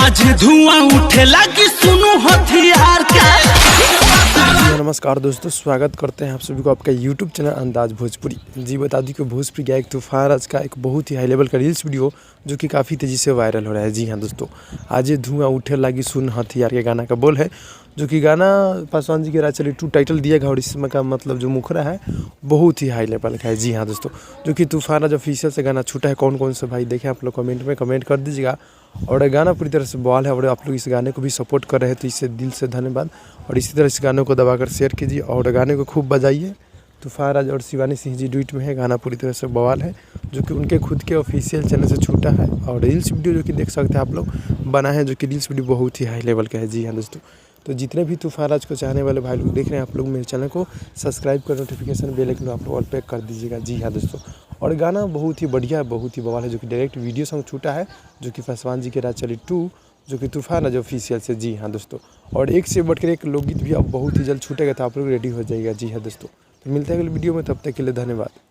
आज धुआं उठे लगी सुनो हथियार का। नमस्कार दोस्तों, स्वागत करते हैं आप सभी को आपका YouTube चैनल अंदाज भोजपुरी। जी बता दूं कि भोजपुरी का एक तूफान आज का एक बहुत ही हाई लेवल का रील्स वीडियो जो कि काफ़ी तेज़ी से वायरल हो रहा है। जी हाँ दोस्तों, आज ये धुआं उठे लगी सुन हथियार के गाना का बोल है, जो कि गाना पासवान जी के राज चली 2 टाइटल दिया गया और इसमें का मतलब जो मुखरा है बहुत ही हाई लेवल का है। जी हाँ दोस्तों, जो कि तूफान आज ऑफिशियल से गाना छूटा है। कौन कौन से भाई देखें आप लोग कमेंट में कमेंट कर दीजिएगा। और गाना पूरी तरह से बवाल है और आप लोग इस गाने को भी सपोर्ट कर रहे हैं तो इससे दिल से धन्यवाद। और इसी तरह इस गानों को दबाकर शेयर कीजिए और गाने को खूब बजाइए। तूफान राज और शिवानी सिंह जी डुएट में है, गाना पूरी तरह से बवाल है, जो कि उनके खुद के ऑफिशियल चैनल से छूटा है। और रील्स वीडियो जो कि देख सकते हैं आप लोग बना है, जो कि रील्स वीडियो बहुत ही हाई लेवल का है। जी हाँ दोस्तों, तो जितने भी तूफान राज को चाहने वाले भाई लोग देख रहे हैं, आप लोग मेरे चैनल को सब्सक्राइब कर नोटिफिकेशन बेल आइकन आप लोग ऑल पे कर दीजिएगा। जी हाँ दोस्तों, और गाना बहुत ही बढ़िया बहुत ही बवाल है, जो कि डायरेक्ट वीडियो सॉन्ग छूटा है, जो कि पासवान जी के राज चली 2 जो कि तूफान है जो ऑफिशियल से। जी हाँ दोस्तों, और एक से बढ़कर एक लोकगीत भी अब बहुत ही जल्द छूटेगा, तो आप लोग रेडी हो जाइएगा। जी हाँ दोस्तों, तो मिलते हैं अगले वीडियो में, तब तक के लिए धन्यवाद।